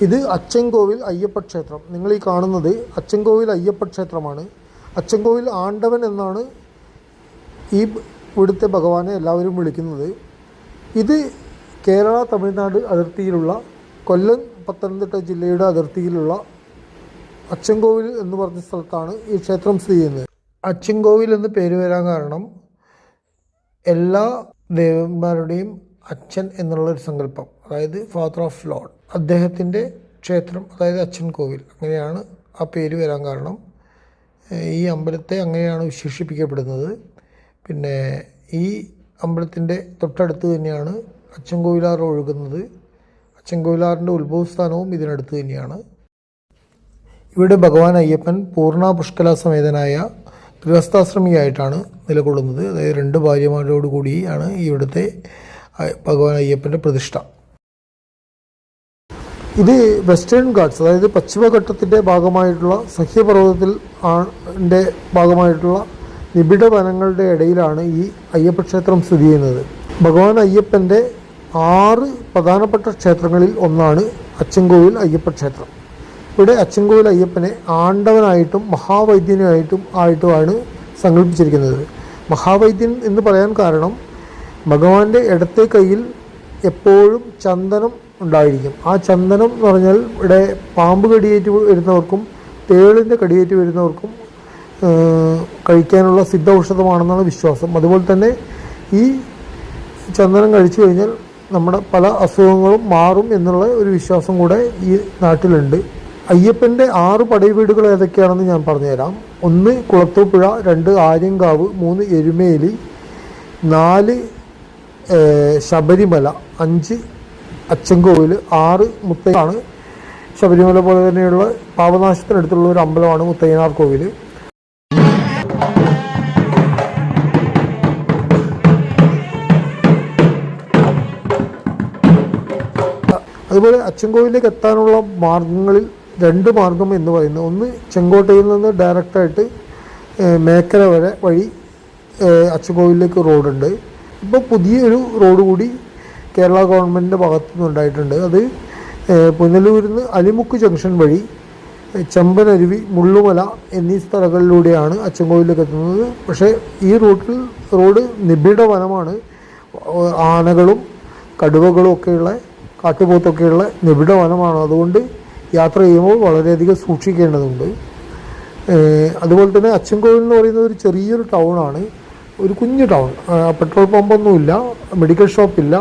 ഇത് അച്ചൻകോവിൽ അയ്യപ്പ ക്ഷേത്രം. നിങ്ങൾ ഈ കാണുന്നത് അച്ചൻകോവിൽ അയ്യപ്പ ക്ഷേത്രമാണ്. അച്ചൻകോവിൽ ആണ്ടവൻ എന്നാണ് ഈ ഇവിടുത്തെ ഭഗവാനെ എല്ലാവരും വിളിക്കുന്നത്. ഇത് കേരള തമിഴ്നാട് അതിർത്തിയിലുള്ള കൊല്ലം പത്തനംതിട്ട ജില്ലയുടെ അതിർത്തിയിലുള്ള അച്ചൻകോവിൽ എന്ന് പറഞ്ഞ സ്ഥലത്താണ് ഈ ക്ഷേത്രം സ്ഥിതി ചെയ്യുന്നത്. അച്ചൻകോവിൽ എന്ന് പേര് വരാൻ കാരണം എല്ലാ ദേവന്മാരുടെയും അച്ഛൻ എന്നുള്ളൊരു സങ്കല്പം, അതായത് ഫാദർ ഓഫ് ലോർഡ്, അദ്ദേഹത്തിൻ്റെ ക്ഷേത്രം, അതായത് അച്ചൻകോവിൽ, അങ്ങനെയാണ് ആ പേര് വരാൻ കാരണം. ഈ അമ്പലത്തെ അങ്ങനെയാണ് വിശേഷിപ്പിക്കപ്പെടുന്നത്. പിന്നെ ഈ അമ്പലത്തിൻ്റെ തൊട്ടടുത്ത് തന്നെയാണ് അച്ചൻകോവിലാർ ഒഴുകുന്നത്. അച്ചൻകോവിലാറിൻ്റെ ഉത്ഭവസ്ഥാനവും ഇതിനടുത്ത് തന്നെയാണ്. ഇവിടെ ഭഗവാൻ അയ്യപ്പൻ പൂർണ്ണ പുഷ്കല സമേതനായ ഗൃഹസ്ഥാശ്രമിയായിട്ടാണ് നിലകൊള്ളുന്നത്. അതായത് 2 ഭാര്യമാരോടുകൂടിയാണ് ഇവിടുത്തെ ഭഗവാൻ അയ്യപ്പൻ്റെ പ്രതിഷ്ഠ. ഇത് വെസ്റ്റേൺ ഗാട്സ്, അതായത് പശ്ചിമഘട്ടത്തിൻ്റെ ഭാഗമായിട്ടുള്ള സഹ്യപർവ്വതത്തിൽ ഭാഗമായിട്ടുള്ള നിബിഡ വനങ്ങളുടെ ഇടയിലാണ് ഈ അയ്യപ്പ ക്ഷേത്രം സ്ഥിതി ചെയ്യുന്നത്. ഭഗവാൻ അയ്യപ്പൻ്റെ 6 പ്രധാനപ്പെട്ട ക്ഷേത്രങ്ങളിൽ ഒന്നാണ് അച്ചൻകോവിൽ അയ്യപ്പ ക്ഷേത്രം. ഇവിടെ അച്ചൻകോവിൽ അയ്യപ്പനെ ആണ്ടവനായിട്ടും മഹാവൈദ്യനായിട്ടുമാണ് സങ്കല്പിച്ചിരിക്കുന്നത്. മഹാവൈദ്യൻ എന്ന് പറയാൻ കാരണം ഭഗവാന്റെ ഇടത്തെ കയ്യിൽ എപ്പോഴും ചന്ദനം ഉണ്ടായിരിക്കും. ആ ചന്ദനം എന്ന് പറഞ്ഞാൽ ഇവിടെ പാമ്പ് കടിയേറ്റ് വരുന്നവർക്കും തേളിൻ്റെ കടിയേറ്റ് വരുന്നവർക്കും കഴിക്കാനുള്ള സിദ്ധ ഔഷധമാണെന്നാണ് വിശ്വാസം. അതുപോലെ തന്നെ ഈ ചന്ദനം കഴിച്ചു കഴിഞ്ഞാൽ നമ്മുടെ പല അസുഖങ്ങളും മാറും എന്നുള്ള ഒരു വിശ്വാസം കൂടെ ഈ നാട്ടിലുണ്ട്. അയ്യപ്പൻ്റെ 6 പടയവീടുകൾ ഏതൊക്കെയാണെന്ന് ഞാൻ പറഞ്ഞുതരാം. 1 കുളത്തൂപ്പുഴ, 2 ആര്യങ്കാവ്, 3 എരുമേലി, 4 ശബരിമല, 5 അച്ചൻകോവിൽ, 6 മുത്തയ്യാണ്. ശബരിമല പോലെ തന്നെയുള്ള പാപനാശത്തിനടുത്തുള്ള ഒരു അമ്പലമാണ് മുത്തയ്യനാർ കോവിൽ. അതുപോലെ അച്ചൻകോവിലേക്ക് എത്താനുള്ള മാർഗങ്ങളിൽ 2 മാർഗം എന്ന് പറയുന്നത്, ഒന്ന് ചെങ്കോട്ടയിൽ നിന്ന് ഡയറക്റ്റായിട്ട് മേക്കര വഴി അച്ചൻകോവിലേക്ക് റോഡുണ്ട്. ഇപ്പോൾ പുതിയൊരു റോഡ് കൂടി കേരള ഗവൺമെൻറ്റിൻ്റെ ഭാഗത്തു നിന്നുണ്ടായിട്ടുണ്ട്. അത് പുനലൂരിൽ നിന്ന് അലിമുക്ക് ജംഗ്ഷൻ വഴി ചെമ്പനരുവി, മുള്ളുമല എന്നീ സ്ഥലങ്ങളിലൂടെയാണ് അച്ചൻകോവിലേക്ക് എത്തുന്നത്. പക്ഷേ ഈ റോഡ് നിബിഡ വനമാണ്. ആനകളും കടുവകളും ഒക്കെയുള്ള, കാട്ടുപോത്തൊക്കെയുള്ള നിബിഡ വനമാണ്. അതുകൊണ്ട് യാത്ര ചെയ്യുമ്പോൾ വളരെയധികം സൂക്ഷിക്കേണ്ടതുണ്ട്. അതുപോലെ തന്നെ അച്ചൻകോവിൽ എന്ന് പറയുന്നത് ഒരു ചെറിയൊരു ടൗണാണ്, ഒരു കുഞ്ഞു ടൗൺ. പെട്രോൾ പമ്പൊന്നുമില്ല, മെഡിക്കൽ ഷോപ്പില്ല.